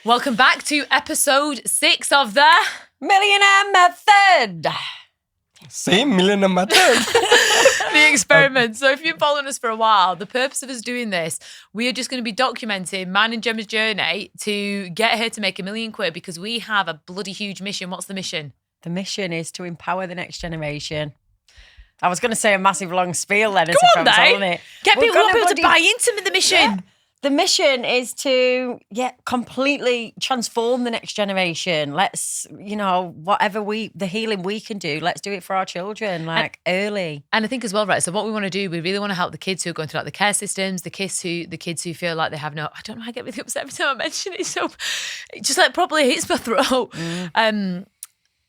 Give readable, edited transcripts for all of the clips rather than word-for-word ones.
Welcome back to episode 6 of the Millionaire Method. Same Millionaire Method. the experiment. So if you've been following us for a while, the purpose of us doing this, we are just going to be documenting mine and Gemma's journey to get her to make £1 million because we have a bloody huge mission. What's the mission? The mission is to empower the next generation. I was going to say a massive long spiel then. Go on, then. Get people to buy into the mission. Yeah. The mission is to completely transform the next generation. Let's, the healing we can do, let's do it for our children, early. And I think as well, right, so what we want to do, we really want to help the kids who are going through the care systems, the kids who feel like they have no, I don't know, I get really upset every time I mention it, so it just probably hits my throat.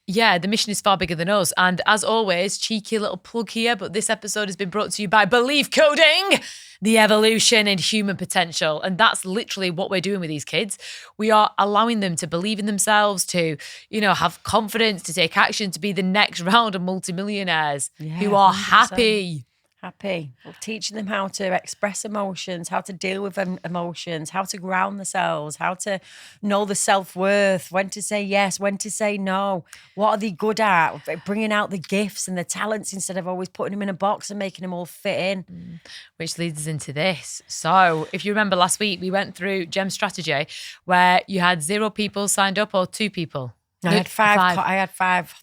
The mission is far bigger than us. And as always, cheeky little plug here, but this episode has been brought to you by Belief Coding, the evolution in human potential. And that's literally what we're doing with these kids. We are allowing them to believe in themselves, to, have confidence, to take action, to be the next round of multimillionaires who are 100%. Happy. We're teaching them how to express emotions, how to deal with emotions, how to ground themselves, how to know the self-worth, when to say yes, when to say no. What are they good at? Bringing out the gifts and the talents instead of always putting them in a box and making them all fit in. Which leads us into this. So if you remember last week, we went through Gem's strategy where you had 0 people signed up or 2 people. I had five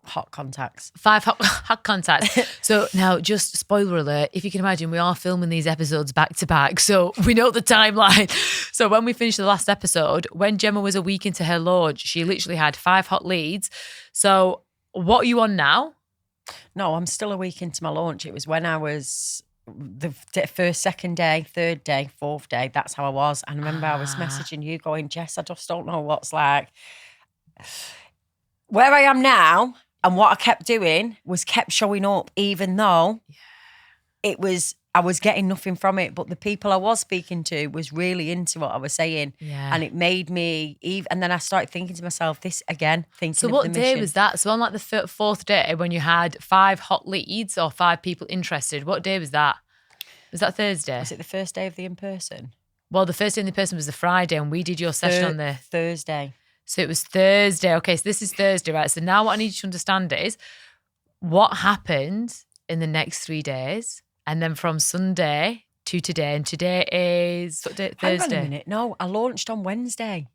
hot contacts. 5 hot contacts. So now, just spoiler alert, if you can imagine, we are filming these episodes back to back, so we know the timeline. So when we finished the last episode, when Gemma was a week into her launch, she literally had 5 hot leads. So what are you on now? No, I'm still a week into my launch. It was when I was the first, second day, third day, fourth day. That's how I was. And I remember I was messaging you going, Jess, I just don't know what's like. Where I am now and what I kept doing was kept showing up, even though I was getting nothing from it. But the people I was speaking to was really into what I was saying. Yeah. And it made me, and then I started thinking to myself, So what day was that? So on the 4th day when you had 5 hot leads or 5 people interested, what day was that? Was that Thursday? Was it the first day of the in-person? Well, the first day in the in-person was the Friday and we did your session on the Thursday. So it was Thursday. Okay, so this is Thursday, right? So now what I need you to understand is what happened in the next 3 days, and then from Sunday to today, and today is what day? Thursday. Hang on a minute. No, I launched on Wednesday.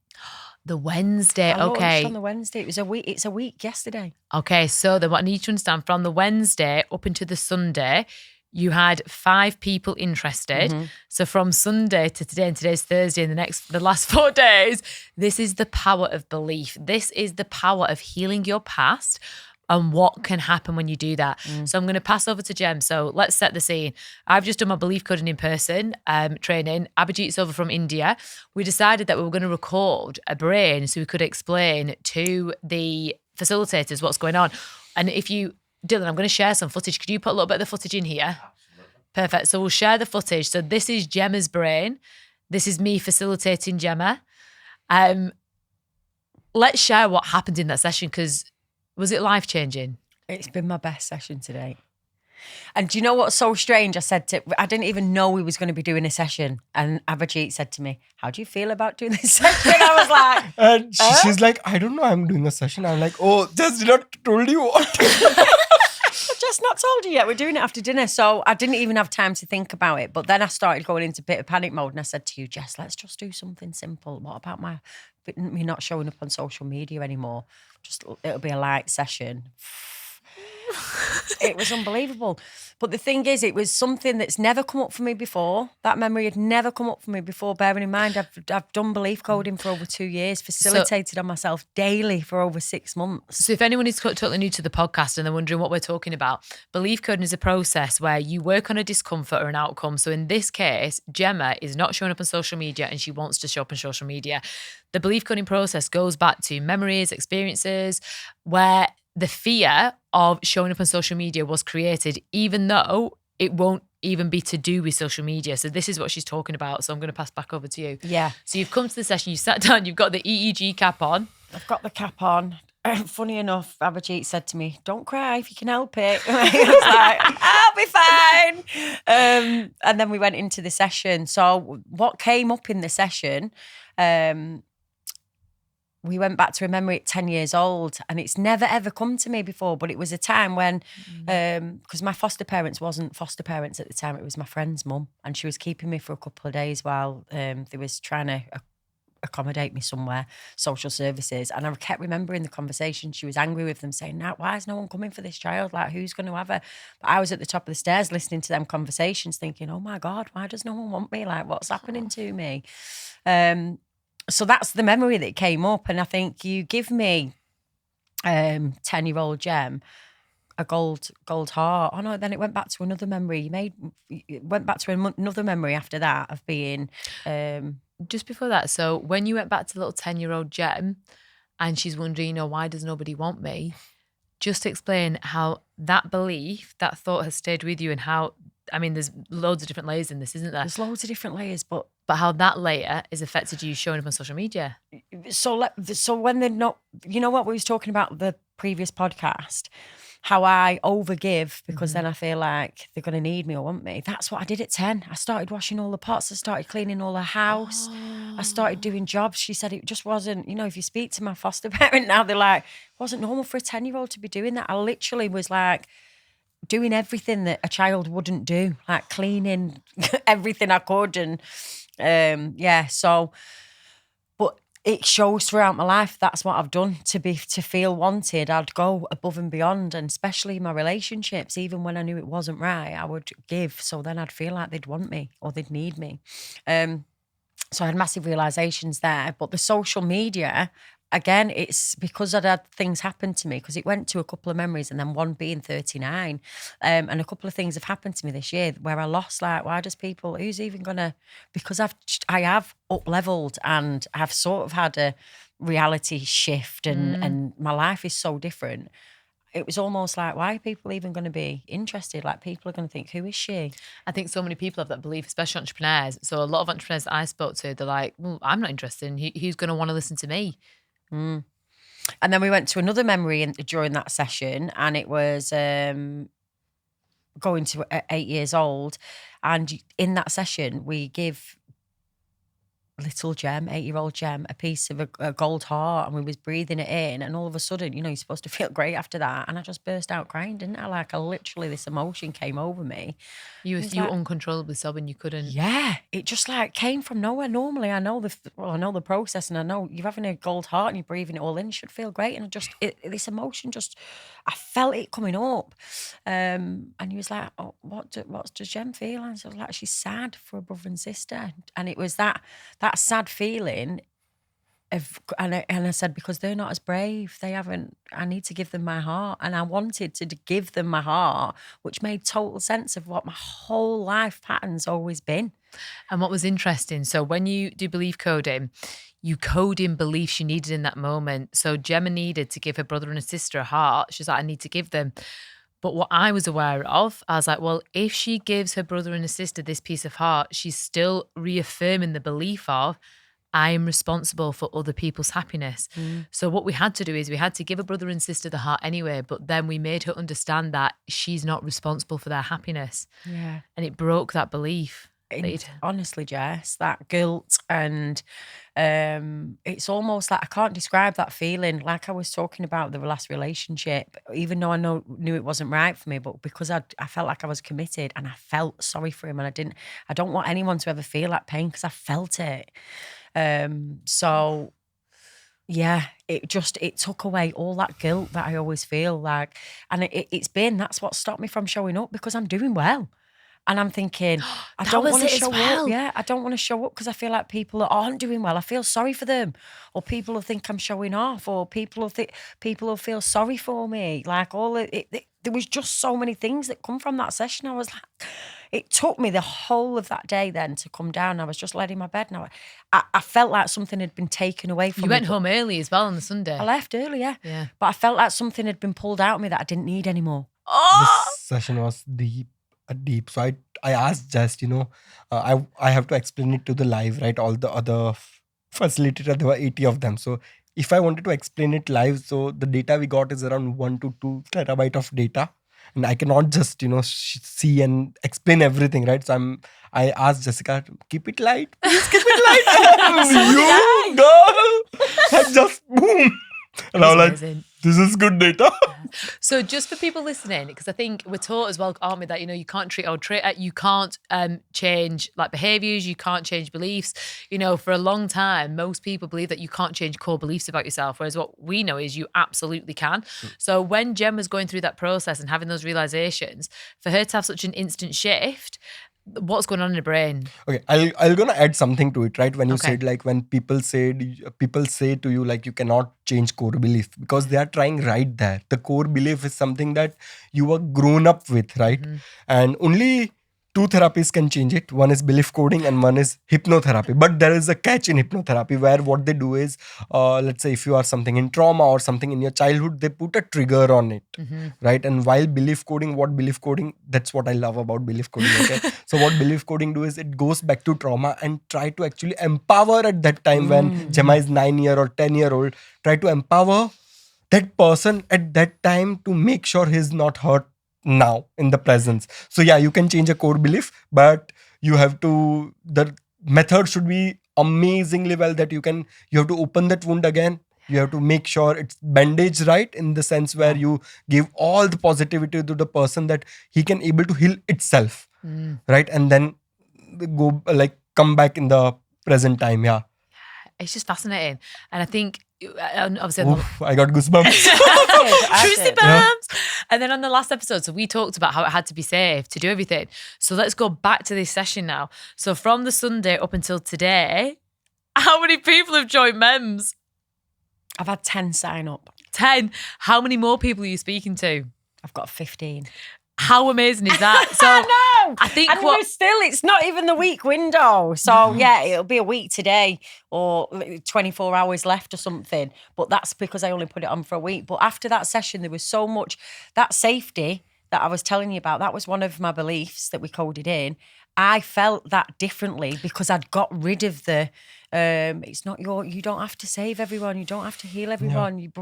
The Wednesday, I okay. launched on the Wednesday. It was a week. It's a week yesterday. Okay, so then what I need you to understand, from the Wednesday up into the Sunday, you had 5 people interested. Mm-hmm. So from Sunday to today, and today's Thursday, and the last 4 days, this is the power of belief. This is the power of healing your past and what can happen when you do that. So I'm going to pass over to Gem. So let's set the scene. I've just done my belief coding in person training. Abhijit's over from India. We decided that we were going to record a brain so we could explain to the facilitators what's going on. And Dylan, I'm going to share some footage. Could you put a little bit of the footage in here? Perfect. So we'll share the footage. So this is Gemma's brain. This is me facilitating Gemma. Let's share what happened in that session, because was it life-changing? It's been my best session to date. And do you know what's so strange? I didn't even know we was going to be doing a session. And Abhijit said to me, how do you feel about doing this session? I was like... And she's like, I don't know, I'm doing a session. I'm like, oh, Jess did not told you what. I've just not told you yet. We're doing it after dinner. So I didn't even have time to think about it. But then I started going into a bit of panic mode and I said to you, Jess, let's just do something simple. What about me not showing up on social media anymore? It'll be a light session. It was unbelievable. But the thing is, it was something that's never come up for me before. That memory had never come up for me before, bearing in mind I've done belief coding for over 2 years, facilitated on myself daily for over 6 months. So if anyone is totally new to the podcast and they're wondering what we're talking about, belief coding is a process where you work on a discomfort or an outcome. So in this case, Gemma is not showing up on social media and she wants to show up on social media. The belief coding process goes back to memories, experiences, where the fear of showing up on social media was created, even though it won't even be to do with social media. So this is what she's talking about. So I'm going to pass back over to you. Yeah. So you've come to the session, you sat down, you've got the EEG cap on. I've got the cap on. Funny enough, Abhijit said to me, don't cry if you can help it. I was like, I'll be fine. And then we went into the session. So what came up in the session, we went back to a memory at 10 years old, and it's never ever come to me before, but it was a time when, because my foster parents wasn't foster parents at the time, it was my friend's mum, and she was keeping me for a couple of days while they was trying to accommodate me somewhere, social services. And I kept remembering the conversation. She was angry with them, saying, "Now, why is no one coming for this child? Like, who's going to have her?" But I was at the top of the stairs listening to them conversations, thinking, "Oh my God, why does no one want me? Like, what's happening to me?" So that's the memory that came up. And I think you give me 10-year-old Gem a gold heart. Oh no, then it went back to another memory. It went back to another memory after that of being just before that. So when you went back to little 10-year-old Gem and she's wondering, why does nobody want me? Just explain how that belief, that thought has stayed with you, and how, I mean, there's loads of different layers in this, isn't there? There's loads of different layers, but how that layer has affected you showing up on social media. So when they're not, what we was talking about the previous podcast, how I overgive because then I feel like they're going to need me or want me. That's what I did at 10. I started washing all the pots. I started cleaning all the house. I started doing jobs. She said it just wasn't, if you speak to my foster parent now, they're like, it wasn't normal for a 10-year-old to be doing that. I literally was like doing everything that a child wouldn't do, like cleaning everything I could. And so, but it shows throughout my life. That's what I've done to feel wanted. I'd go above and beyond, and especially in my relationships, even when I knew it wasn't right, I would give. So then I'd feel like they'd want me or they'd need me. So I had massive realizations there. But the social media, again, it's because I'd had things happen to me, because it went to a couple of memories, and then one being 39. And a couple of things have happened to me this year where I lost, like, why does people, who's even going to, because I have up-leveled and I've sort of had a reality shift and my life is so different. It was almost like, why are people even going to be interested? Like, people are going to think, who is she? I think so many people have that belief, especially entrepreneurs. So a lot of entrepreneurs that I spoke to, they're like, well, I'm not interested. And who's going to want to listen to me? And then we went to another memory during that session, and it was going to 8 years old. And in that session, we give little Gem, 8-year-old Gem, a piece of a gold heart, and we was breathing it in, and all of a sudden, you're supposed to feel great after that, and I just burst out crying, didn't I? Like, literally, this emotion came over me. You were uncontrollably sobbing, you couldn't. Yeah, it just like came from nowhere. Normally, I know the process, and I know you're having a gold heart and you're breathing it all in, it should feel great, and this emotion I felt it coming up, and he was like, "Oh, what does Gem feel?" And so I was like, "She's sad for a brother and sister," and it was that sad feeling and I said, because they're not as brave, I need to give them my heart. And I wanted to give them my heart, which made total sense of what my whole life pattern's always been. And what was interesting, so when you do belief coding, you code in beliefs you needed in that moment. So Gemma needed to give her brother and her sister a heart. She's like, I need to give them. But what I was aware of, I was like, well, if she gives her brother and her sister this piece of heart, she's still reaffirming the belief of, I am responsible for other people's happiness. So what we had to do is we had to give a brother and sister the heart anyway, but then we made her understand that she's not responsible for their happiness. Yeah. And it broke that belief. Honestly, Jess, that guilt, and it's almost like I can't describe that feeling. Like I was talking about the last relationship, even though I knew it wasn't right for me, but because I felt like I was committed, and I felt sorry for him, and I don't want anyone to ever feel that pain, because I felt it. So yeah, it took away all that guilt that I always feel like, and that's what stopped me from showing up, because I'm doing well. And I'm thinking, I don't want to show up. Yeah, I don't want to show up because I feel like people aren't doing well. I feel sorry for them, or people will think I'm showing off, or people will feel sorry for me. Like there was just so many things that come from that session. I was like, it took me the whole of that day then to come down. I was just laying in my bed, and I felt like something had been taken away from me. You went home early as well on the Sunday. I left early, yeah. But I felt like something had been pulled out of me that I didn't need anymore. This session was deep. So I asked Jess, I have to explain it to the live, right? All the other facilitators, there were 80 of them. So if I wanted to explain it live, so the data we got is around 1 to 2 terabyte of data. And I cannot just, see and explain everything, right? So I asked Jessica, keep it light. Please keep it light. You, girl, I just And I was like, amazing. this is good data. So just for people listening, because I think we're taught as well, aren't we, that, you can't treat or you can't change like behaviors, you can't change beliefs. For a long time, most people believe that you can't change core beliefs about yourself, whereas what we know is you absolutely can. So when Jem was going through that process and having those realizations, for her to have such an instant shift, what's going on in her brain? Okay, I'll gonna add something to it, right? When you Okay. said like when people say to you like you cannot change core belief, because they are trying right there. The core belief is something that you were grown up with, right? And only two therapies can change it. One is belief coding and one is hypnotherapy. But there is a catch in hypnotherapy where what they do is, let's say if you are something in trauma or something in your childhood, they put a trigger on it, right? And while belief coding, that's what I love about belief coding, okay? So what belief coding do is it goes back to trauma and try to actually empower at that time when Gemma is 9-year or 10-year-old, try to empower that person at that time to make sure he's not hurt now in the presence. So yeah, you can change a core belief, but the method should be amazingly well that you have to open that wound again. You have to make sure it's bandaged right, in the sense where you give all the positivity to the person that he can able to heal itself, right? And then go come back in the present time. Yeah, It's just fascinating. And I think, obviously, oof, I got goosebumps. Juicy bumps. And then on the last episode, so we talked about how it had to be safe to do everything. So let's go back to this session now. So from the Sunday up until today, how many people have joined MEMS? I've had 10 sign up. 10. How many more people are you speaking to? I've got 15. How amazing is that? So I know. I think and we're still, it's not even the week window. So yeah, it'll be a week today or 24 hours left or something. But that's because I only put it on for a week. But after that session, there was so much, that safety that I was telling you about, that was one of my beliefs that we coded in. I felt that differently because I'd got rid of the, it's not you don't have to save everyone, you don't have to heal everyone.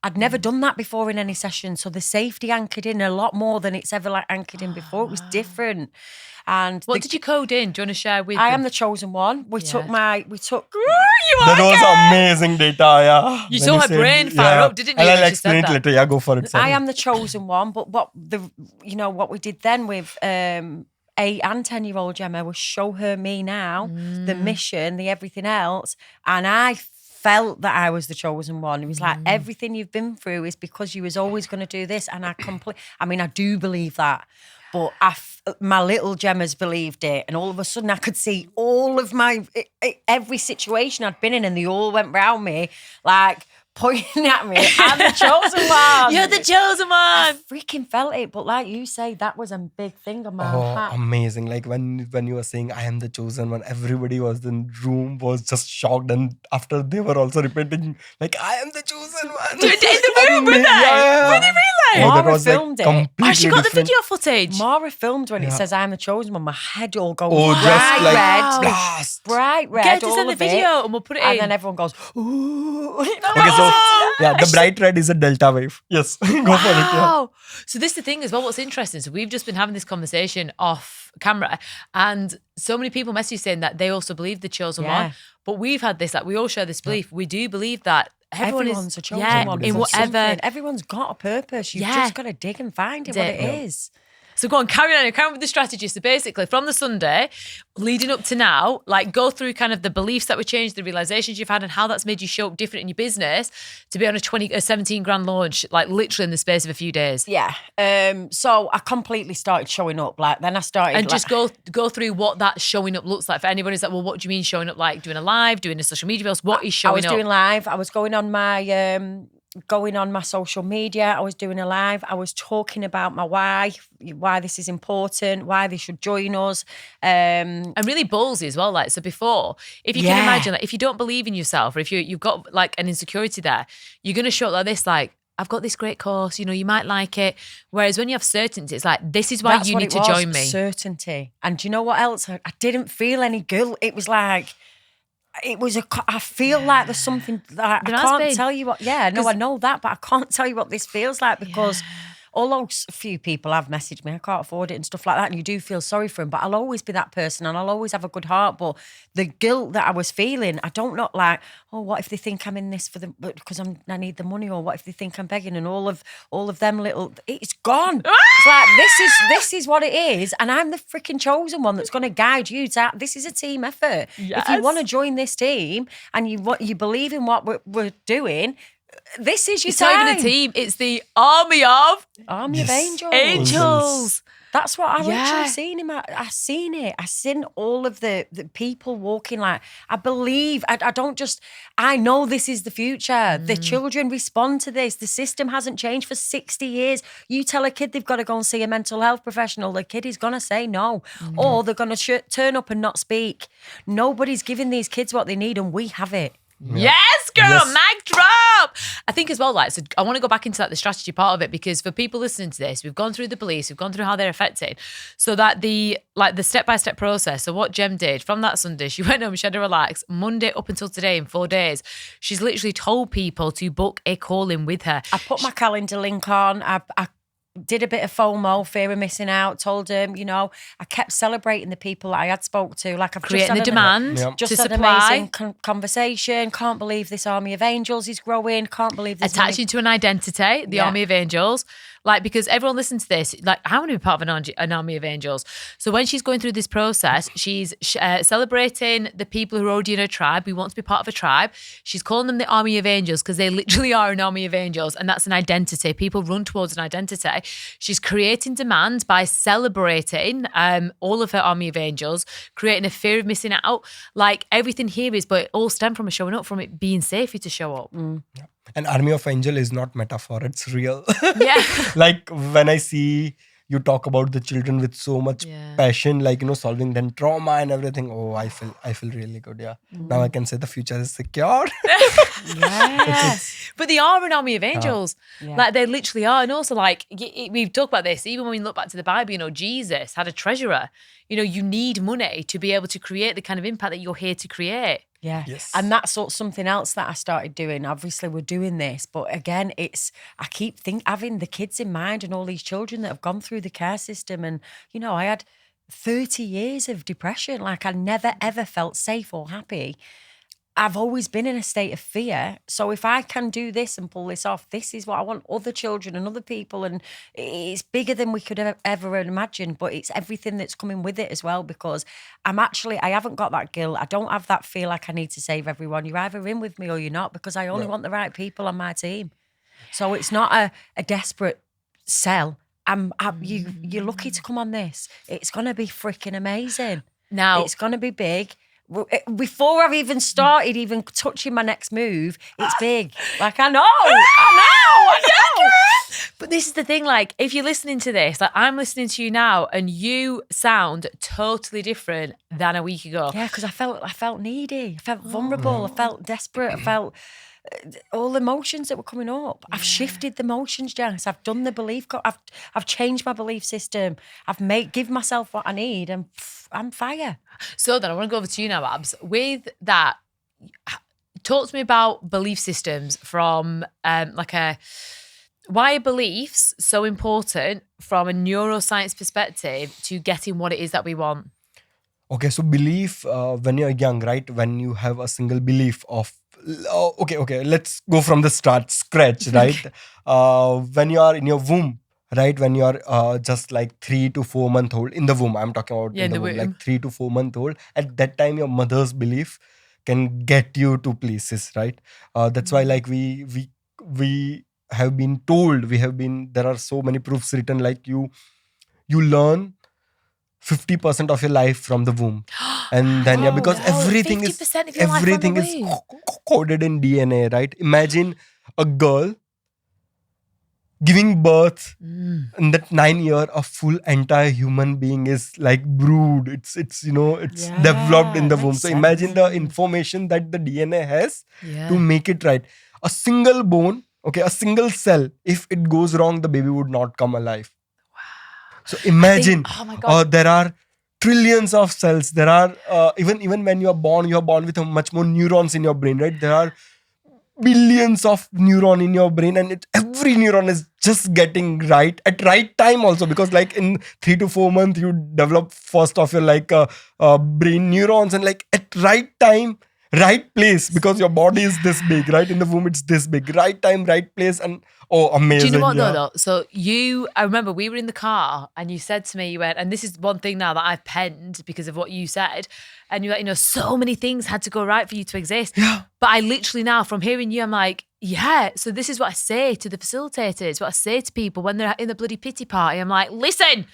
I'd never done that before in any session. So the safety anchored in a lot more than it's ever anchored in before. It was different. And what did you code in? Do you want to share with I them? am the chosen one. We took. That was amazing data, yeah. You saw her brain fire up, didn't you? And I'll when she explain said it that? later. Yeah, go for it. I am the chosen one. But what we did then with 8 and 10-year-old Gemma was show her me now, the mission, the everything else. And I felt that I was the chosen one. It was like everything you've been through is because you was always going to do this. And I do believe that. But my little Gemmas believed it. And all of a sudden I could see all of every situation I'd been in, and they all went round me like pointing at me. I'm the chosen one. You're the chosen one. I freaking felt it. But like you say, that was a big thing on my heart. Amazing. Like when you were saying I am the chosen one, everybody was in the room was just shocked. And after they were also repeating like I am the chosen one. In the room, were they? Yeah. Were they really? That Mara was like filmed it. completely Oh, she got the different. video footage. Mara filmed when it says I'm the chosen one. My head all goes Oh, bright just like red. blast. Bright red. Get to all send the of it. video and we'll put it in. And then everyone goes, ooh. Okay, so yeah, the bright red is a delta wave. Yes, go for it. Yeah. Wow. So this is the thing as well, what's interesting. So we've just been having this conversation off camera, and so many people message saying that they also believe the chosen one. But we've had this, like we all share this belief. We do believe that Everyone's a chosen one. in whatever. Something. Everyone's got a purpose. You've just got to dig and find it, what it is. So go on, carry on with the strategy. So basically from the Sunday leading up to now, like go through kind of the beliefs that were changed, the realizations you've had, and how that's made you show up different in your business to be on a 17 grand launch, like literally in the space of a few days. Yeah. So I completely started showing up. Like then I started and just go through what that showing up looks like for anybody who's like, well, what do you mean showing up? Like doing a live, doing a social media post? What is showing up? I was doing live. I was going on my social media. I was doing a live. I was talking about my why this is important, why they should join us. And really ballsy as well. Like, so before, if you can imagine, like, if you don't believe in yourself, or if you've got like an insecurity there, you're going to show up like this, like, I've got this great course, you might like it. Whereas when you have certainty, it's like, this is why you need to join me. Certainty. And do you know what else? I didn't feel any guilt. It was like, I feel like there's something that I can't tell you what. Yeah, no, I know that, but I can't tell you what this feels like because although a few people have messaged me, I can't afford it and stuff like that, and you do feel sorry for them, but I'll always be that person and I'll always have a good heart. But the guilt that I was feeling, I don't not like, oh, what if they think I'm in this for them because I need the money, or what if they think I'm begging, and all of them little, it's gone. It's like, this is what it is, and I'm the freaking chosen one that's going to guide you to. This is a team effort. Yes. If you want to join this team and you believe in what we're doing, this is your It's time. not even a team. It's the army of angels. angels. That's what I Yeah. literally seen him. I seen it. I seen all of the people walking like, I believe, I don't just, I know this is the future. The children respond to this. The system hasn't changed for 60 years. You tell a kid they've got to go and see a mental health professional, the kid is going to say no. Or they're going to turn up and not speak. Nobody's giving these kids what they need, and we have it. Yes, girl, Yes. mic drop. I think as well, like, so I want to go back into the strategy part of it, because for people listening to this, we've gone through the beliefs, we've gone through how they're affected, so that the step-by-step process. So what Gem did from that Sunday, she went home, she had to relax. Monday up until today, in 4 days, she's literally told people to book a call in with her. I put my calendar link on. I did a bit of FOMO, fear of missing out. Told him, I kept celebrating the people that I had spoke to. Like, I've Creating the just had demand Yeah. just to had an supply. amazing conversation. Can't believe this army of angels is growing. Can't believe this. Attaching to an identity, the Yeah. army of angels. Like, because everyone listens to this, like, I want to be part of an army of angels. So when she's going through this process, she's celebrating the people who are already in her tribe. We want to be part of a tribe. She's calling them the army of angels because they literally are an army of angels, and that's an identity. People run towards an identity. She's creating demand by celebrating all of her army of angels, creating a fear of missing out. Like, everything here is, but it all stemmed from her showing up, from it being safe to show up. An army of angel is not metaphor, it's real. Yeah. Like, when I see you talk about the children with so much Yeah. passion, like, solving them trauma and everything. Oh, I feel really good. Yeah. Now I can say the future is secure. Yes. But they are an army of angels. Yeah. Like, they literally are. And also, like, we've talked about this, even when we look back to the Bible, Jesus had a treasurer. You need money to be able to create the kind of impact that you're here to create. Yeah. Yes. And that's something else that I started doing. Obviously, we're doing this, but again, I keep having the kids in mind and all these children that have gone through the care system. And, I had 30 years of depression. Like, I never, ever felt safe or happy. I've always been in a state of fear. So if I can do this and pull this off, this is what I want other children and other people. And it's bigger than we could ever imagine, but it's everything that's coming with it as well, because I haven't got that guilt. I don't have that feel like I need to save everyone. You're either in with me or you're not, because I only want the right people on my team. So it's not a desperate sell. You're lucky to come on this. It's going to be freaking amazing. Now, It's going to be big. Before I've even started even touching my next move, it's big. Like, I know. but this is the thing, like, if you're listening to this, like, I'm listening to you now and you sound totally different than a week ago. Yeah, because I felt needy. I felt vulnerable. I felt desperate. I felt all the emotions that were coming up. I've shifted the emotions, Jess. I've done the belief. I've changed my belief system. I've give myself what I need, and I'm fire. So then I want to go over to you now, Abs. With that, talk to me about belief systems from why are beliefs so important from a neuroscience perspective to getting what it is that we want? Okay, so belief, when you're young, right? When you have a single belief of, okay, let's go from the scratch, right? When you are in your womb, right? When you are just like 3 to 4 month old in the womb, I'm talking about in the womb, like 3 to 4 month old. At that time, your mother's belief can get you to places, right? That's why, like, we have been told, there are so many proofs written, like you learn 50% of your life from the womb, and then because everything is 50% of your life from the womb. coded in DNA, right? Imagine a girl giving birth in that 9 year, a full entire human being is like brewed. It's developed in the womb. So imagine the information that the DNA has to make it right. A single bone, a single cell, if it goes wrong, the baby would not come alive. So imagine, there are trillions of cells. There are, even when you are born with much more neurons in your brain, right? There are billions of neurons in your brain, and every neuron is just getting right at right time also, because like in 3 to 4 months you develop first of your brain neurons, and like at right time, right place, because your body is this big, right? In the womb it's this big, right time, right place. And amazing. Do you know what yeah. though? So I remember we were in the car and you said to me, you went, and this is one thing now that I've penned because of what you said. And you're like, so many things had to go right for you to exist. Yeah. But I literally now, from hearing you, I'm like, yeah. So this is what I say to the facilitators, what I say to people when they're in the bloody pity party. I'm like, listen,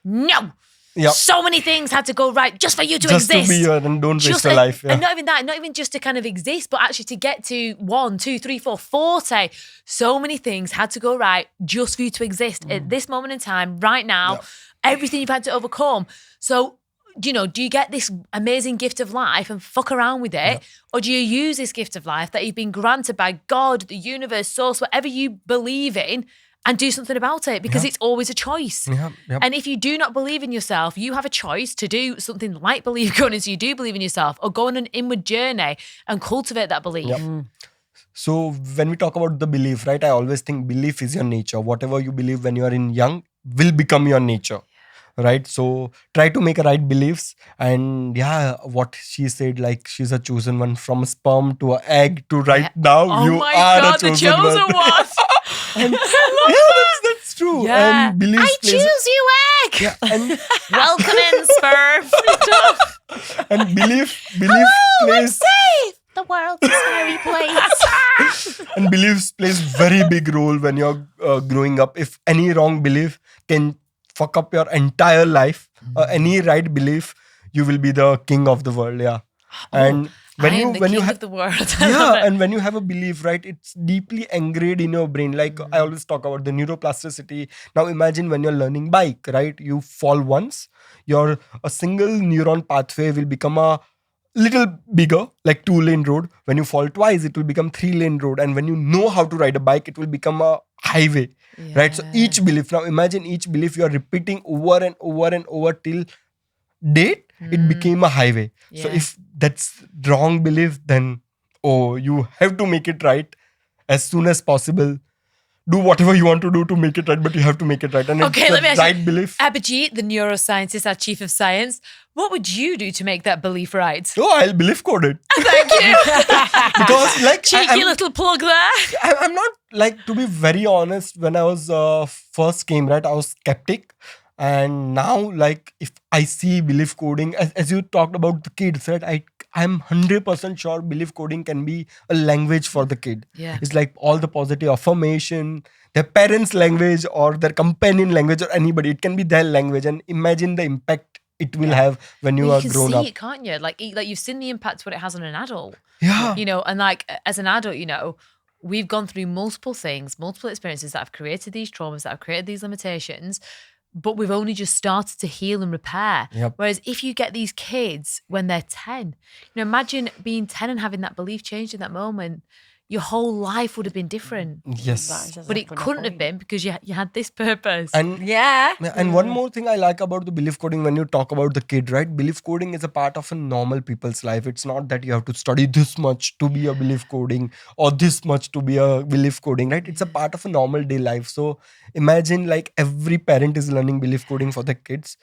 no. Yep. So many things had to go right just for you to just exist. To be here and don't waste your life. Yeah. And not even that, not even just to kind of exist, but actually to get to 1, 2, 3, 4, 40. So many things had to go right just for you to exist at this moment in time, right now. Yep. Everything you've had to overcome. So, do you get this amazing gift of life and fuck around with it? Yep. Or do you use this gift of life that you've been granted by God, the universe, source, whatever you believe in, and do something about it? Because it's always a choice. Yep. And if you do not believe in yourself, you have a choice to do something like believe going into you do believe in yourself, or go on an inward journey and cultivate that belief. Yep. So when we talk about the belief, right, I always think belief is your nature. Whatever you believe when you are young will become your nature. Right? So try to make a right beliefs. And what she said, like she's a chosen one, from sperm to an egg to right now, you my are God, a chosen one. And, that's true. Yeah. And belief I choose you, egg. Yeah, and Welcome in, sperm. and belief plays Safe. The world's a scary place. and beliefs plays very big role when you're growing up. If any wrong belief can fuck up your entire life, any right belief, you will be the king of the world. Yeah. And when you have the world. and when you have a belief, right, it's deeply ingrained in your brain. Like I always talk about the neuroplasticity. Now imagine when you're learning bike, right, you fall once, a single neuron pathway will become a little bigger, like 2-lane road. When you fall twice, it will become 3-lane road. And when you know how to ride a bike, it will become a highway. Right? So each belief, now imagine each belief you are repeating over and over and over till date, it became a highway. So if that's wrong belief, then you have to make it right as soon as possible. Do whatever you want to do to make it right, but you have to make it right. And Okay, it's let me the ask you, right belief. Abhijit, the neuroscientist, our chief of science, what would you do to make that belief right? I'll belief code it. Thank you. Because like Cheeky little plug there. I'm not, like, to be very honest, when I was first came, right, I was skeptic. And now, like, if I see belief coding, as you talked about the kids, right, I'm 100% sure belief coding can be a language for the kid. Yeah. It's like all the positive affirmation, their parents' language or their companion language or anybody. It can be their language. And imagine the impact it will have when you are grown up. You can see it, can't you? Like you've seen the impact what it has on an adult. Yeah. And like as an adult, we've gone through multiple things, multiple experiences that have created these traumas, that have created these limitations, but we've only just started to heal and repair. Yep. Whereas if you get these kids when they're 10, imagine being 10 and having that belief changed in that moment. Your whole life would have been different. Yes. But it couldn't have been because you had this purpose. And and one more thing I like about the belief coding, when you talk about the kid, right? Belief coding is a part of a normal people's life. It's not that you have to study this much to be a belief coding or this much to be a belief coding, right? It's a part of a normal day life. So imagine like every parent is learning belief coding for their kids.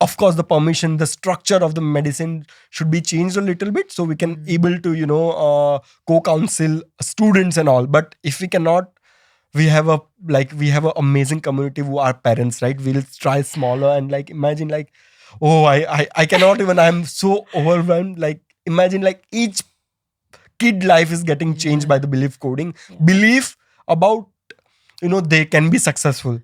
Of course, the permission, the structure of the medicine should be changed a little bit so we can able to, co-counsel students and all. But if we cannot, we have a amazing community who are parents, right? We'll try smaller and like imagine like, I cannot even, I'm so overwhelmed. Like imagine like each kid life is getting changed by the belief coding. Belief about, they can be successful.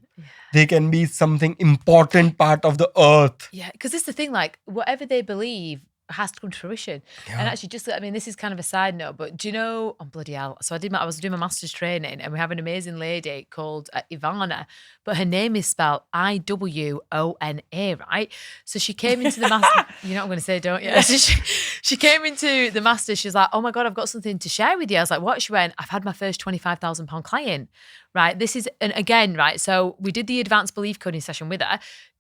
They can be something important part of the earth. Yeah, because it's the thing, like, whatever they believe has to come to fruition. Yeah. And actually, this is kind of a side note, but do you know, bloody hell. So I was doing my master's training and we have an amazing lady called Ivana, but her name is spelled Iwona, right? So she came into the master, you know what I'm going to say, don't you? So she came into the master, she's like, oh my God, I've got something to share with you. I was like, what? She went, I've had my first £25,000 client, right? This is, and again, right? So we did the advanced belief coding session with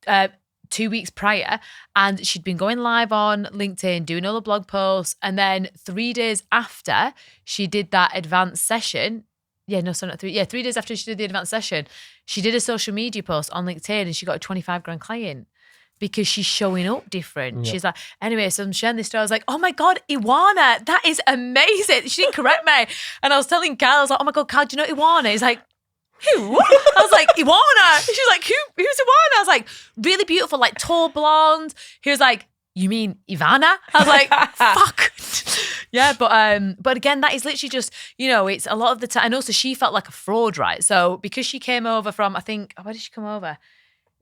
her, 2 weeks prior, and she'd been going live on LinkedIn, doing all the blog posts. And then 3 days after she did that advanced session, no, so not 3. Yeah, 3 days after she did the advanced session, she did a social media post on LinkedIn and she got a 25 grand client because she's showing up different. She's like, anyway, so I'm sharing this story. I was like, oh my God, Iwana, that is amazing. She didn't correct me. And I was telling Kyle, I was like, oh my God, Kyle, do you know Iwana? He's like, who? I was like, Iwana. She was like, who's Iwana? I was like, really beautiful, like tall blonde. He was like, you mean Ivana? I was like, fuck. Yeah, but again, that is literally just, it's a lot of the time. And also she felt like a fraud, right? So because she came over from, I think, where did she come over?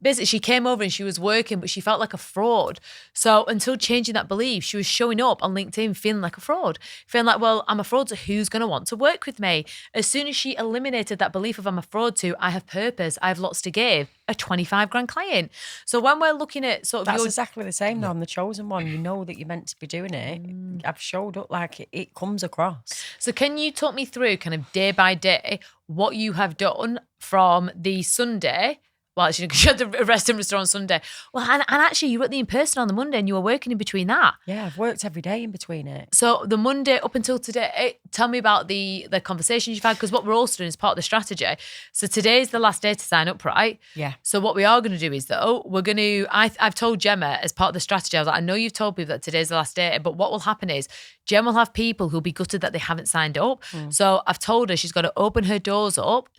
Basically, she came over and she was working, but she felt like a fraud. So until changing that belief, she was showing up on LinkedIn feeling like a fraud, feeling like, well, I'm a fraud, so who's going to want to work with me? As soon as she eliminated that belief of I'm a fraud to I have purpose, I have lots to give, a 25 grand client. So when we're looking at sort of That's exactly the same though. I'm the chosen one. You know that you're meant to be doing it. I've showed up like it comes across. So can you talk me through kind of day by day what you have done from the Sunday? Well, actually, because you had the restaurant on Sunday. Well, and actually, you were at the in-person on the Monday and you were working in between that. Yeah, I've worked every day in between it. So the Monday up until today, tell me about the conversations you've had, because what we're also doing is part of the strategy. So today's the last day to sign up, right? Yeah. So what we are going to do is, though, we're going to, I've told Gemma as part of the strategy, I was like, I know you've told people that today's the last day, but what will happen is Gemma will have people who'll be gutted that they haven't signed up. So I've told her she's got to open her doors up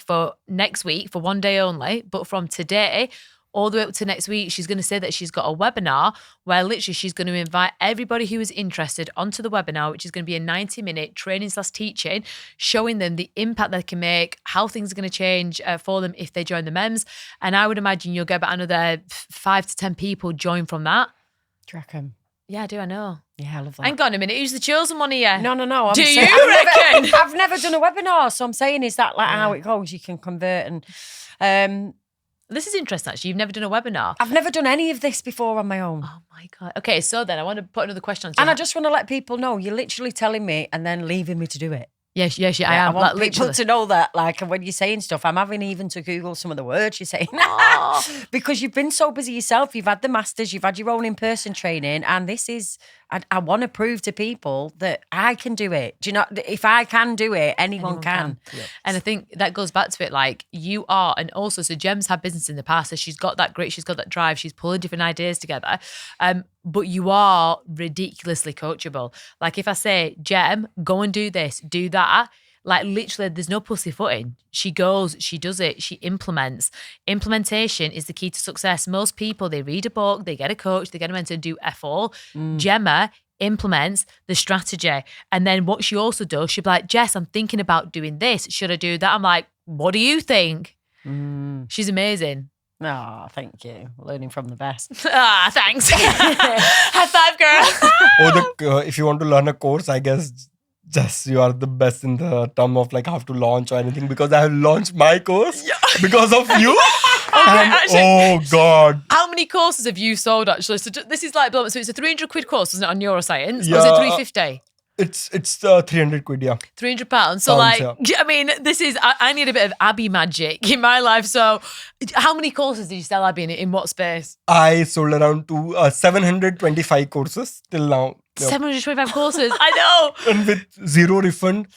for next week for 1 day only, but from today all the way up to next week, she's going to say that she's got a webinar where literally she's going to invite everybody who is interested onto the webinar, which is going to be a 90-minute training/teaching, showing them the impact they can make, how things are going to change for them if they join the MEMS. And I would imagine you'll get about another 5 to 10 people join from that. Do you reckon? Yeah, I do. I know. Yeah, I love that. Hang on a minute. Who's the chosen one here? No. Do you reckon? I've never done a webinar, so I'm saying, is that like how it goes? You can convert and... This is interesting, actually. You've never done a webinar. I've never done any of this before on my own. Oh, my God. Okay, so then I want to put another question on to you. And I just want to let people know, you're literally telling me and then leaving me to do it. Yes, I am. I want like, people literally. to know that, like, when you're saying stuff, I'm having even to Google some of the words you're saying. Because you've been so busy yourself. You've had the masters, you've had your own in-person training. And this is, I want to prove to people that I can do it. Do you know, if I can do it, anyone can. Yep. And I think that goes back to it, like, you are, and also, so Gem's had business in the past, so she's got that grit, she's got that drive, she's pulling different ideas together. But you are ridiculously coachable. Like, if I say, Gem, go and do this, do that, like, literally, there's no pussyfooting. She goes, she does it, she implements. Implementation is the key to success. Most people, they read a book, they get a coach, they get a mentor, do F all. Gemma implements the strategy. And then what she also does, she'll be like, Jess, I'm thinking about doing this. Should I do that? I'm like, what do you think? She's amazing. Oh, thank you. Learning from the best. Thanks. High five, girl. Or if you want to learn a course, I guess Jess, you are the best in the term of like how to launch or anything, because I have launched my course because of you. Oh God. How many courses have you sold actually? So this is like, so it's a 300 quid course, isn't it, on neuroscience? Yeah, or is it 350? It's 300 quid, yeah. £300. So I mean, this is, I need a bit of Abby magic in my life. So how many courses did you sell, Abby, in what space? I sold around 725 courses till now. Yep. 725 courses. I know. And with zero refund.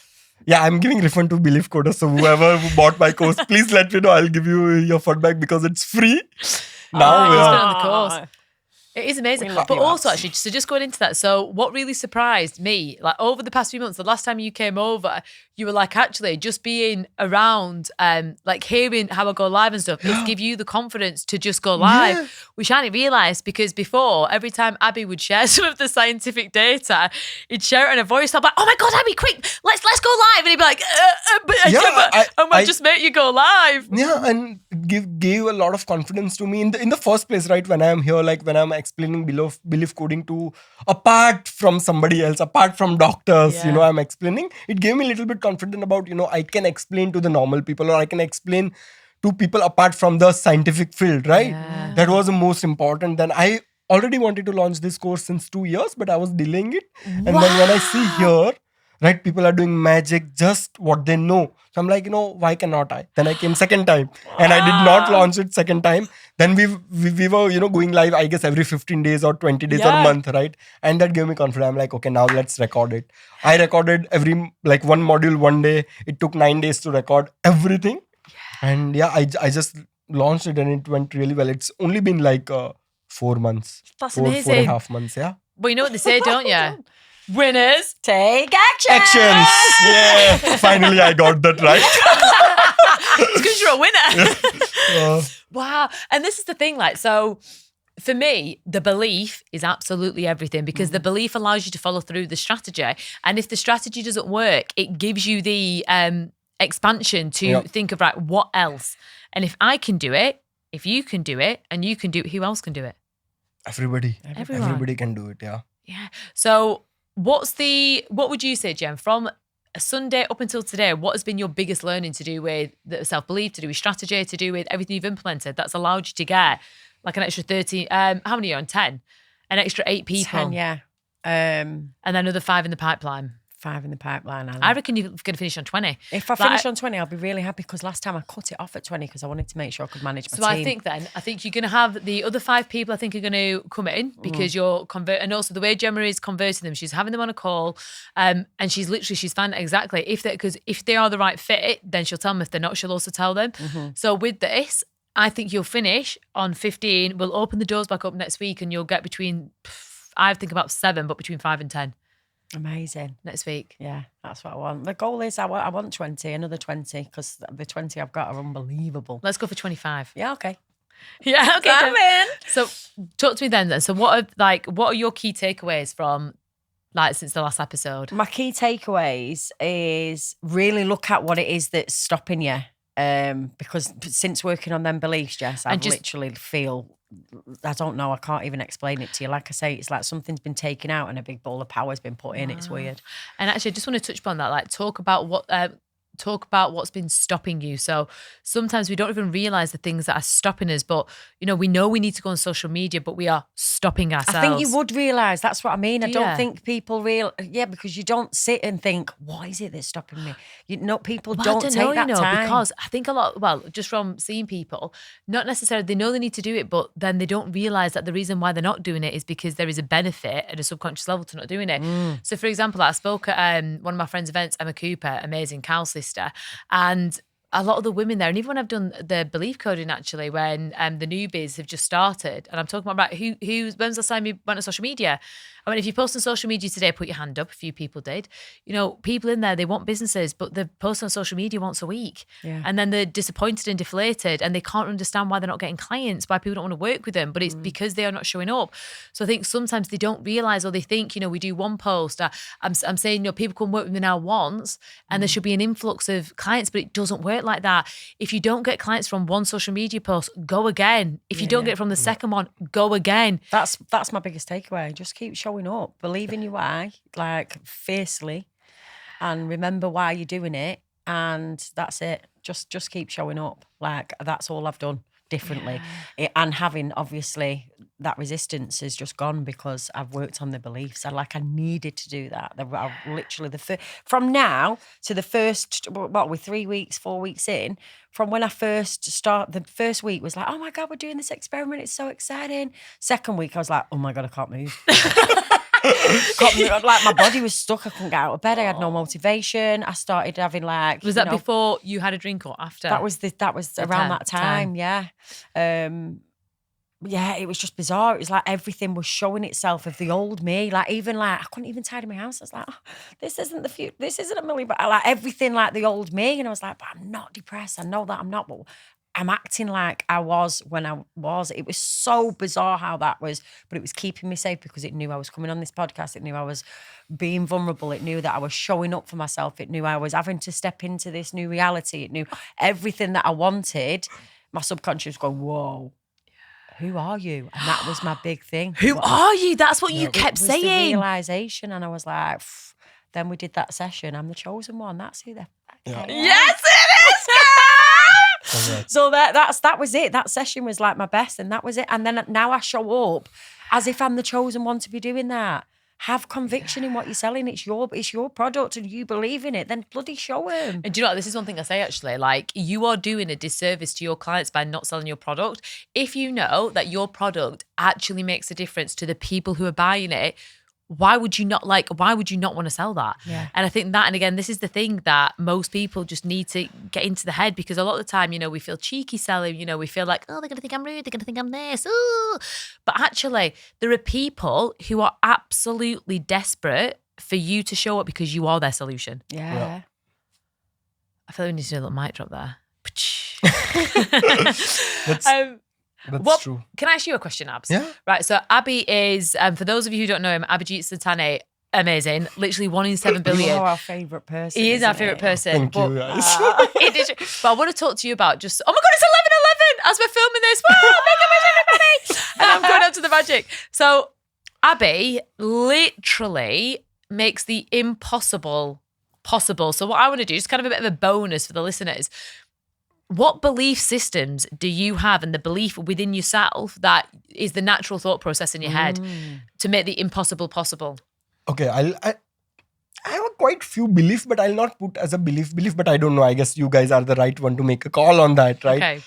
Yeah, I'm giving refund to Belief Coders. So whoever bought my course, please let me know. I'll give you your feedback because it's free. Now we on are. the course. It is amazing. But also, actually, so just going into that, so what really surprised me, like over the past few months, the last time you came over, you were like, actually, just being around, like hearing how I go live and stuff, it's give you the confidence to just go live, which I didn't realise, because before, every time Abby would share some of the scientific data, he'd share it in a voice. I'm like, oh my God, Abby, quick, let's go live. And he'd be like, I just make you go live. Yeah, and gave a lot of confidence to me in the first place, right? When I'm here, like when I'm explaining belief coding to, apart from somebody else, apart from doctors, I'm explaining, it gave me a little bit confident about, I can explain to the normal people, or I can explain to people apart from the scientific field, right? Yeah. That was the most important. Then I already wanted to launch this course since 2 years, but I was delaying it. And then when I see here, right? People are doing magic, just what they know. So I'm like, why cannot I? Then I came second time, and I did not launch it second time. Then we were, going live, I guess, every 15 days or 20 days or Yeah. month, right? And that gave me confidence. I'm like, okay, now let's record it. I recorded like one module one day. It took 9 days to record everything. And yeah, I just launched it and it went really well. It's only been like 4 months. That's 4.5 months, yeah. But you know what they say, don't you? Winners Take action. Actions! Yeah, finally I got that right. It's because you're a winner. Wow. And this is the thing, like, so for me, the belief is absolutely everything, because the belief allows you to follow through the strategy. And if the strategy doesn't work, it gives you the expansion to think of, right, what else? And if I can do it, if you can do it, and you can do it, who else can do it? Everybody can do it, yeah. Yeah. So what would you say, Jem, from a Sunday up until today, what has been your biggest learning to do with the self-belief, to do with strategy, to do with everything you've implemented that's allowed you to get like an extra 30, how many are you on? 10? An extra 8 people? 10, yeah. And then another 5 in the pipeline. 5 in the pipeline. I reckon you're going to finish on 20. If I finish on 20, I'll be really happy, because last time I cut it off at 20 because I wanted to make sure I could manage my team. I think you're going to have the other 5 people I think are going to come in, because you're and also the way Gemma is converting them, she's having them on a call, and she's found exactly because if they are the right fit, then she'll tell them. If they're not, she'll also tell them. So with this, I think you'll finish on 15. We'll open the doors back up next week, and you'll get between, I think about 7, but between 5 and 10. Amazing. Next week. Yeah, that's what I want. The goal is I want 20, another 20, because the 20 I've got are unbelievable. Let's go for 25. Yeah, okay. Yeah, okay. I'm in. So talk to me then. So what are your key takeaways from since the last episode? My key takeaways is really look at what it is that's stopping you. Because since working on them beliefs, Jess, I literally feel, I don't know, I can't even explain it to you. Like I say, it's like something's been taken out and a big ball of power's been put in. It's weird. And actually, I just want to touch upon that. Like, talk about what's been stopping you. So sometimes we don't even realize the things that are stopping us, but we know we need to go on social media, but we are stopping ourselves. I think you would realize, that's what I mean. I don't think people because you don't sit and think, what is it that's stopping me? People don't take that time. Because I think a lot, just from seeing people, not necessarily, they know they need to do it, but then they don't realize that the reason why they're not doing it is because there is a benefit at a subconscious level to not doing it. So for example, I spoke at one of my friends' events, Emma Cooper, amazing cow sister, and a lot of the women there, and even when I've done the belief coding actually, when the newbies have just started, and I'm talking about when's the last time you went on social media? I mean, if you post on social media today, put your hand up. A few people did. People in there, they want businesses, but they're posting on social media once a week. Yeah. And then they're disappointed and deflated, and they can't understand why they're not getting clients, why people don't want to work with them, but it's because they are not showing up. So I think sometimes they don't realize, or they think, we do one post. I'm saying, people can work with me now once, and there should be an influx of clients, but it doesn't work like that. If you don't get clients from one social media post, go again. If you don't get it from the second one, go again. That's my biggest takeaway. Just keep showing up, believe in your why, like fiercely, and remember why you're doing it, and that's it. Just keep showing up. Like, that's all I've done differently. And having, obviously, that resistance has just gone because I've worked on the beliefs. I needed to do that. I literally, from now to the first, we're 3 weeks, 4 weeks in, from when I first start, the first week was like, oh my God, we're doing this experiment. It's so exciting. Second week, I was like, oh my God, I can't move. Like, my body was stuck. I couldn't get out of bed. I had no motivation. I started having Was that before you had a drink or after? That was around that time. Yeah. Yeah, it was just bizarre. It was like everything was showing itself of the old me. Like, even I couldn't even tidy my house. I was like, oh, this isn't the future. This isn't a million. But like everything like the old me. And I was like, but I'm not depressed. I know that I'm not. But I'm acting like I was when I was. It was so bizarre how that was, but it was keeping me safe because it knew I was coming on this podcast. It knew I was being vulnerable. It knew that I was showing up for myself. It knew I was having to step into this new reality. It knew everything that I wanted. My subconscious was going, whoa, who are you? And that was my big thing. Who are you? That's what you kept saying. The realization, and I was like, then we did that session. I'm the chosen one. That's who the fuck I am. Yes, it is, girl! So that was it. That session was like my best, and that was it. And then now I show up as if I'm the chosen one to be doing that. Have conviction in what you're selling. It's your product and you believe in it. Then bloody show them. And do you know what? This is one thing I say actually. Like, you are doing a disservice to your clients by not selling your product. If you know that your product actually makes a difference to the people who are buying it, why would you not want to sell that? Yeah. And I think that, and again, this is the thing that most people just need to get into the head, because a lot of the time, we feel cheeky selling, we feel like, oh, they're going to think I'm rude, they're going to think I'm this. Ooh. But actually, there are people who are absolutely desperate for you to show up because you are their solution. Yeah. I feel like we need to do a little mic drop there. That's true. Can I ask you a question, Abs? Yeah. Right. So Abby is, for those of you who don't know him, Abhijit Satani, amazing. Literally 1 in 7 billion. You're our favourite person. He is our isn't favourite it? person. Thank you, guys. But I want to talk to you about just, oh my God, it's 11:11 as we're filming this. Wow, make a wish, everybody. And I'm going out to the magic. So Abby literally makes the impossible possible. So what I want to do is kind of a bit of a bonus for the listeners. What belief systems do you have, and the belief within yourself that is the natural thought process in your head to make the impossible possible? Okay, I have a quite few belief, but I'll not put as a belief, but I don't know. I guess you guys are the right one to make a call on that, right? Okay.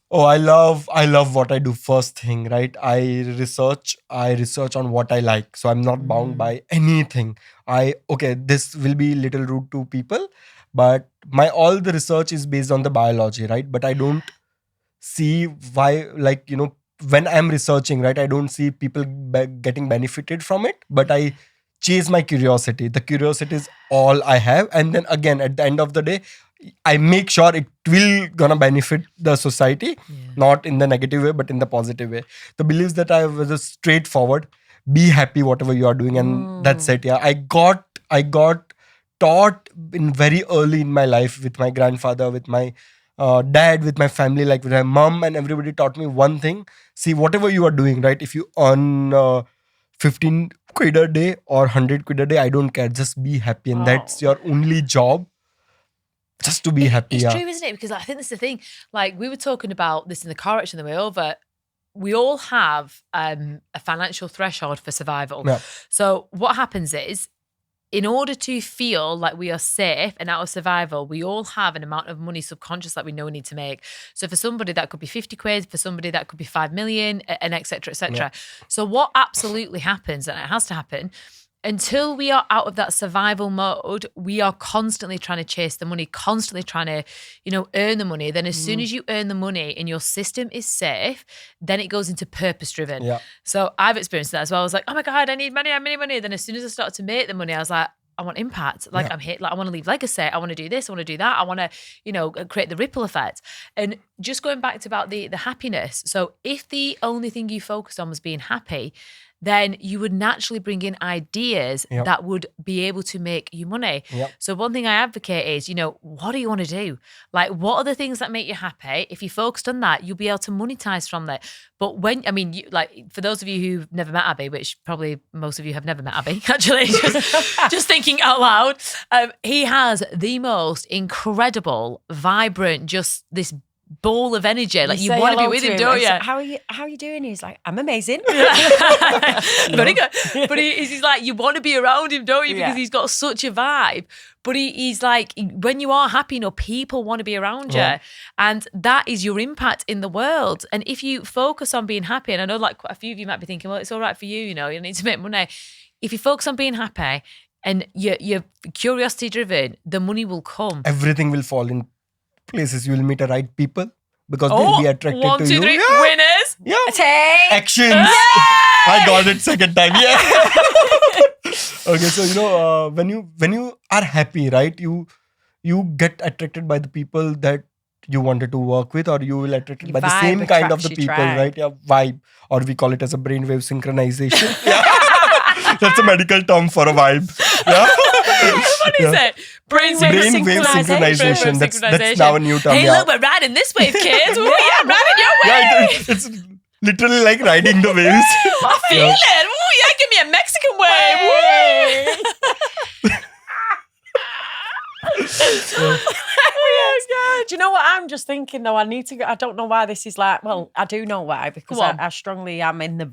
Oh, I love what I do first thing, right? I research on what I like. So I'm not bound by anything. This will be little rude to people, but all the research is based on the biology, right? But I don't see why, when I'm researching, right? I don't see people getting benefited from it, but I chase my curiosity. The curiosity is all I have. And then again, at the end of the day, I make sure it will gonna benefit the society, not in the negative way, but in the positive way. The beliefs that I have was straightforward: be happy whatever you are doing, and that's it. Yeah, I got taught in very early in my life with my grandfather, with my dad, with my family, like with my mom, and everybody taught me one thing: see, whatever you are doing, right? If you earn 15 quid a day or 100 quid a day, I don't care. Just be happy, and that's your only job. Just to be happy. It's true, isn't it? Because I think that's the thing. Like, we were talking about this in the car actually on the way over. We all have a financial threshold for survival. Yeah. So what happens is, in order to feel like we are safe and out of survival, we all have an amount of money subconscious that we know we need to make. So for somebody that could be 50 quid, for somebody that could be 5 million, and et cetera, et cetera. Yeah. So what absolutely happens, and it has to happen, until we are out of that survival mode, we are constantly trying to chase the money, constantly trying to, earn the money. Then as soon as you earn the money and your system is safe, then it goes into purpose driven. Yeah. So I've experienced that as well. I was like, oh my God, I need money. Then as soon as I started to make the money, I was like, I want impact. Like, I'm hit. Like, I want to leave legacy. I want to do this. I want to do that. I want to, create the ripple effect. And just going back to about the happiness. So if the only thing you focused on was being happy, then you would naturally bring in ideas that would be able to make you money. Yep. So one thing I advocate is, what do you want to do? Like, what are the things that make you happy? If you focused on that, you'll be able to monetize from that. But for those of you who've never met Abby, which probably most of you have never met Abby, actually, just thinking out loud, he has the most incredible, vibrant, just this ball of energy. Like, you want to be with him, don't you? How are you doing? He's like, I'm amazing. Very good. But he's like, you want to be around him, don't you? Because he's got such a vibe. But he's like, when you are happy, people want to be around you. And that is your impact in the world. And if you focus on being happy, and I know like quite a few of you might be thinking, well, it's all right for you, you need to make money. If you focus on being happy and you're curiosity driven, the money will come. Everything will fall in places. You will meet the right people because they'll be attracted to you. 1, 2, 3, winners. Yeah. Take Actions. I got it second time. Yeah. Okay, so when you are happy, right? You get attracted by the people that you wanted to work with, or you will attracted by the same kind of the people, right? Yeah, vibe, or we call it as a brainwave synchronization. Yeah. That's a medical term for a vibe. Yeah. What is it? Brainwave synchronization. That's now a new term. Hey, look, we're riding this wave, kids. Ooh, yeah, riding your wave. Yeah, it's literally like riding the waves. I feel it. Ooh, yeah, give me a Mexican wave. Do you know what I'm just thinking though? I don't know why this is like, well, I do know why, because I strongly am in the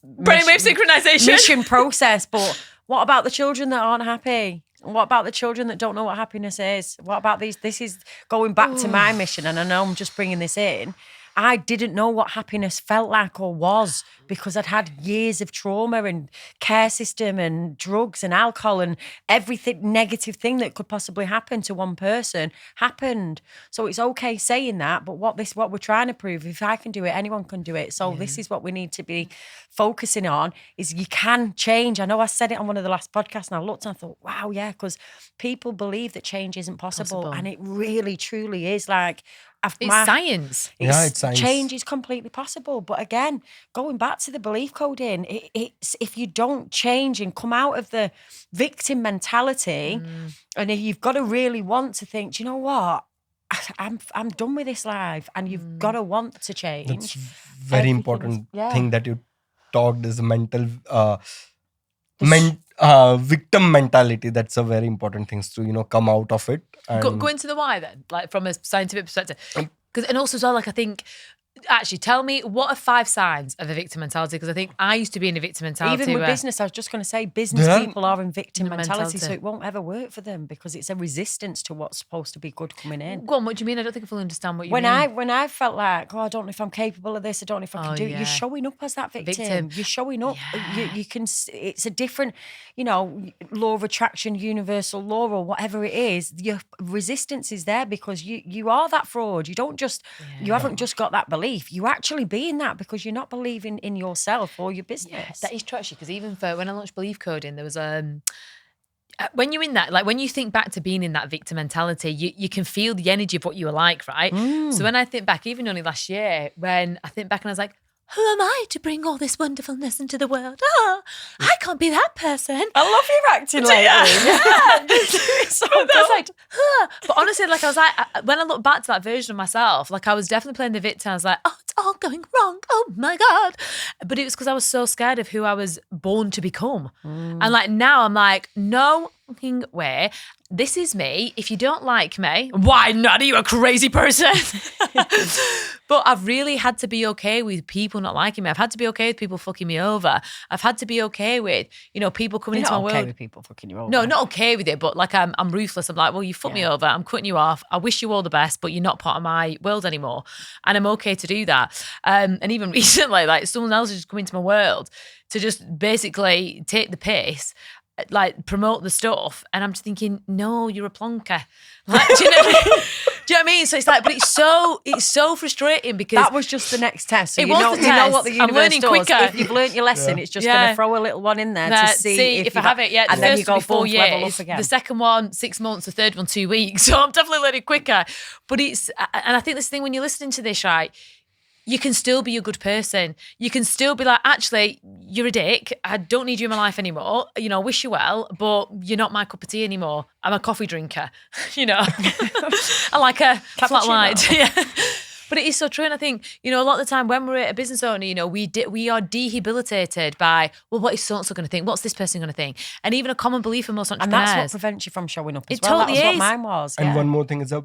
brainwave synchronization. mission process. But what about the children that aren't happy? What about the children that don't know what happiness is? What about these? This is going back to my mission, and I know I'm just bringing this in. I didn't know what happiness felt like or was because I'd had years of trauma and care system and drugs and alcohol and everything negative thing that could possibly happen to one person happened. So it's okay saying that, but what we're trying to prove, if I can do it, anyone can do it. So this is what we need to be focusing on, is you can change. I know I said it on one of the last podcasts and I looked and I thought, wow, yeah, because people believe that change isn't possible. And it really, truly is. Like, it's science. It's science. Change is completely possible. But again, going back to the belief coding, it's if you don't change and come out of the victim mentality, and if you've got to really want to think, do you know what? I'm done with this life, and you've got to want to change. That's very important thing that you talked is mental victim mentality. That's a very important thing to come out of it. And go into the why then, like from a scientific perspective. And also as well, like I think, actually, tell me, what are 5 signs of a victim mentality? Because I think I used to be in a victim mentality. Even with business, I was just going to say, business people are in victim mentality, so it won't ever work for them because it's a resistance to what's supposed to be good coming in. Go on, what do you mean? I don't think I fully understand what you mean. When I felt like, I don't know if I'm capable of this, I don't know if I can do it. You're showing up as that victim. You're showing up. Yeah. You can. It's a different, law of attraction, universal law, or whatever it is. Your resistance is there because you are that fraud. You don't just. You haven't just got that belief. You actually being that because you're not believing in yourself or your business. Yeah, that is true actually, because even for when I launched Belief Coding, there was when you're in that, like when you think back to being in that victim mentality, you can feel the energy of what you were like, right? So when I think back, even only last year, when I think back and I was like, who am I to bring all this wonderfulness into the world? Oh, I can't be that person. I love your acting lately. Yeah. So that's like, but honestly, like I was like, when I look back to that version of myself, like I was definitely playing the victim. I was like, oh, it's all going wrong. Oh my God. But it was because I was so scared of who I was born to become. And like now I'm like, no fucking way. This is me. If you don't like me, why not? Are you a crazy person? But I've really had to be okay with people not liking me. I've had to be okay with people fucking me over. I've had to be okay with, people coming into my world. Okay with people fucking you over. No, not okay with it, but like I'm ruthless. I'm like, well, you fucked me over. I'm cutting you off. I wish you all the best, but you're not part of my world anymore. And I'm okay to do that. And even recently, like someone else has just come into my world to just basically take the piss, like promote the stuff, and I'm just thinking, no, you're a plonker. Like, do you know what I mean? So it's like, but it's so frustrating because that was just the next test. So it you was know, the you know test. what the universe I'm learning does. quicker. If you've learnt your lesson, it's just going to throw a little one in there to see if I have it. Yeah, and the then first you go 4 both level years, up again. the second one 6 months, the third one 2 weeks. So I'm definitely learning quicker. But and I think this thing when you're listening to this, right? You can still be a good person. You can still be like, actually, you're a dick. I don't need you in my life anymore. I wish you well, but you're not my cup of tea anymore. I'm a coffee drinker. I like a flat white. Yeah. But it is so true. And I think, a lot of the time when we're a business owner, we are debilitated by, well, what is so-and-so going to think? What's this person going to think? And even a common belief for most entrepreneurs. And that's what prevents you from showing up as it well. Totally that was is. what mine was. And one more thing is a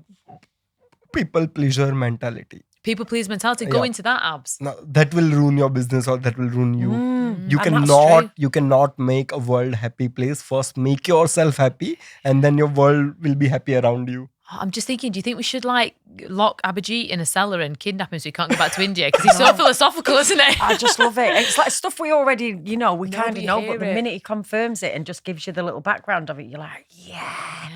people pleaser mentality. People please mentality. Go into that, Abs. Now, that will ruin your business or that will ruin you. You cannot make a world happy place. First, make yourself happy, and then your world will be happy around you. I'm just thinking, do you think we should lock Abhijit in a cellar and kidnap him so he can't go back to India? Because he's so philosophical, isn't he? I just love it. It's like stuff we already, we kind of know, but the minute he confirms it and just gives you the little background of it, you're like, yeah.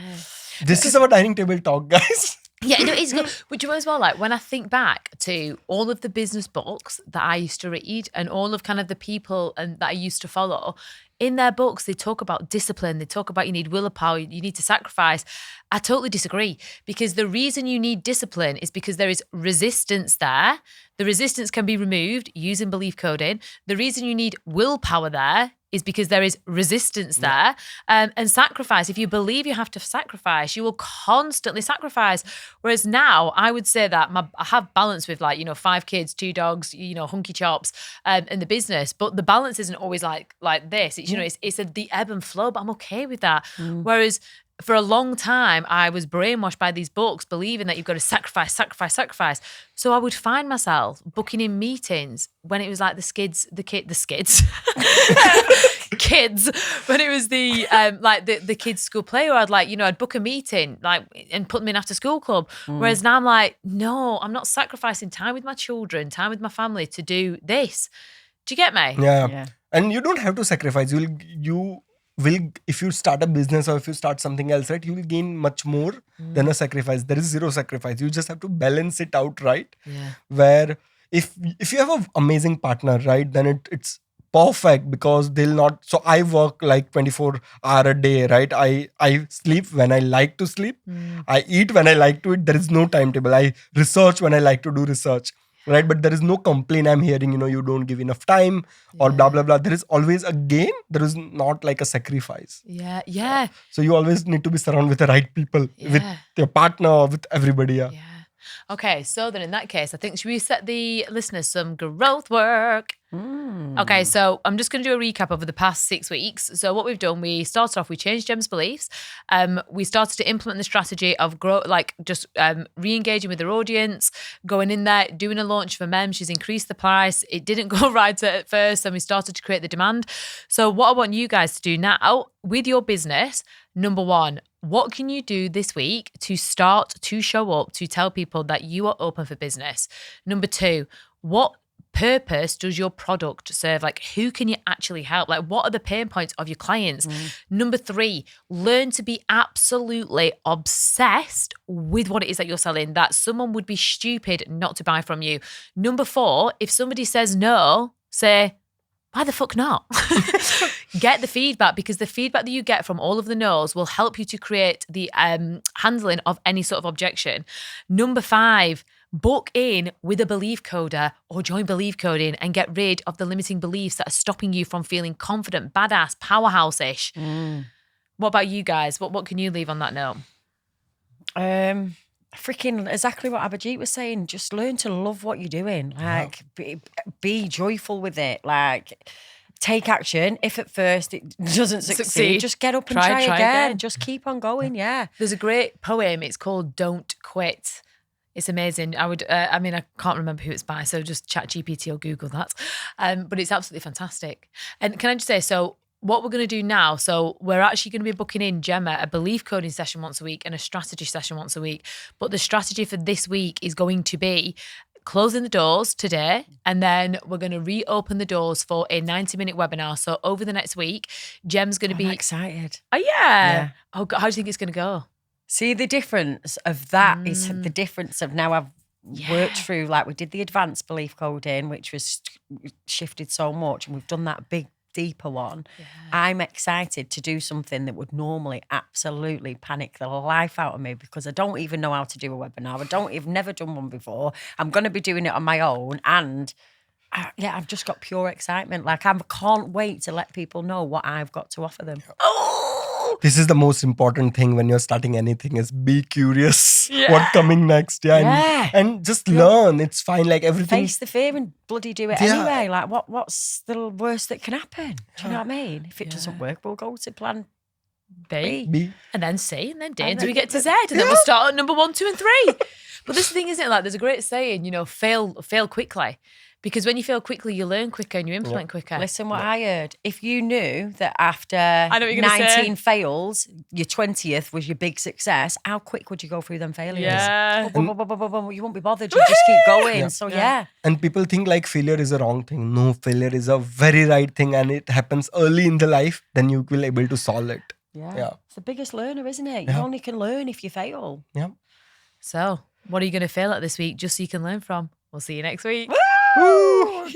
This is our dining table talk, guys. Yeah, no, it's good. But you know as well, like when I think back to all of the business books that I used to read and all of kind of the people that I used to follow, in their books, they talk about discipline. They talk about you need willpower, you need to sacrifice. I totally disagree, because the reason you need discipline is because there is resistance there. The resistance can be removed using belief coding. The reason you need willpower there is because there is resistance there. And sacrifice. If you believe you have to sacrifice, you will constantly sacrifice. Whereas now, I would say that I have balance with 5 kids, 2 dogs, hunky chops, in the business. But the balance isn't always like this. It's, it's the ebb and flow, but I'm okay with that. Whereas for a long time, I was brainwashed by these books, believing that you've got to sacrifice. So I would find myself booking in meetings when it was like kids, when it was the kids' school play, or I'd book a meeting and put them in after school club. Whereas now I'm like, no, I'm not sacrificing time with my children, time with my family to do this. Do you get me? Yeah. And you don't have to sacrifice. You will, if you start a business or if you start something else, right, you will gain much more than a sacrifice. There is zero sacrifice. You just have to balance it out, right? Yeah. Where if you have an amazing partner, right, then it's perfect, because they'll not. So I work like 24 hours a day, right? I sleep when I like to sleep. I eat when I like to eat. There is no timetable. I research when I like to do research. Right, but there is no complaint I'm hearing, you don't give enough time or blah, blah, blah. There is always a gain. There is not like a sacrifice. Yeah. So you always need to be surrounded with the right people, with your partner, with everybody. Yeah. Okay, so then in that case, I think, should we set the listeners some growth work? Okay, so I'm just going to do a recap over the past 6 weeks. So what we've done, we started off, we changed Gem's beliefs. We started to implement the strategy of re-engaging with their audience, going in there, doing a launch for Mem. She's increased the price. It didn't go right at first, and we started to create the demand. So what I want you guys to do now with your business, number one, what can you do this week to start to show up, to tell people that you are open for business? Number two, what purpose does your product serve? Like, who can you actually help? Like, what are the pain points of your clients? Number three, learn to be absolutely obsessed with what it is that you're selling, that someone would be stupid not to buy from you. Number four, if somebody says no, say, why the fuck not? Get the feedback, because the feedback that you get from all of the no's will help you to create the handling of any sort of objection. Number five, book in with a belief coder or join belief coding and get rid of the limiting beliefs that are stopping you from feeling confident, badass, powerhouse-ish. What about you guys? What can you leave on that note? Freaking exactly what Abhijit was saying. Just learn to love what you're doing. Like, be joyful with it. Like, take action. If at first it doesn't succeed, just get up and try again. Just keep on going. Yeah. There's a great poem. It's called "Don't Quit." It's amazing. I can't remember who it's by, so just chat GPT or Google that. But it's absolutely fantastic. And can I just say, so what we're going to do now, so we're actually going to be booking in Gemma a belief coding session once a week and a strategy session once a week. But the strategy for this week is going to be closing the doors today, and then we're going to reopen the doors for a 90-minute webinar. So over the next week, Gem's going to be... I'm excited. Oh, yeah. Oh, God, how do you think it's going to go? See, the difference of that is the difference of now I've worked through, like, we did the advanced belief coding, which was shifted so much, and we've done that big, deeper one. I'm excited to do something that would normally absolutely panic the life out of me, because I don't even know how to do a webinar. I've never done one before. I'm going to be doing it on my own, and I've just got pure excitement. Like, I can't wait to let people know what I've got to offer them. This is the most important thing when you're starting anything, is be curious. What coming next. And just learn. It's fine. Like, everything. Face the fear and bloody do it anyway. Like, what's the worst that can happen? Do you know what I mean? If it doesn't work, we'll go to plan B. And then C, and then D, until we get to Z, and then we'll start at number 1, 2, and 3. But this thing, isn't it? Like, there's a great saying, fail quickly. Because when you fail quickly, you learn quicker and you implement quicker. Listen what I heard. If you knew that after 19 fails, your 20th was your big success, how quick would you go through them failures? Yeah. You won't be bothered. You just keep going. So, And people think like failure is a wrong thing. No, failure is a very right thing, and it happens early in the life. Then you will able to solve it. Yeah. It's the biggest learner, isn't it? You only can learn if you fail. Yeah. So, what are you going to fail at this week just so you can learn from? We'll see you next week. Woo!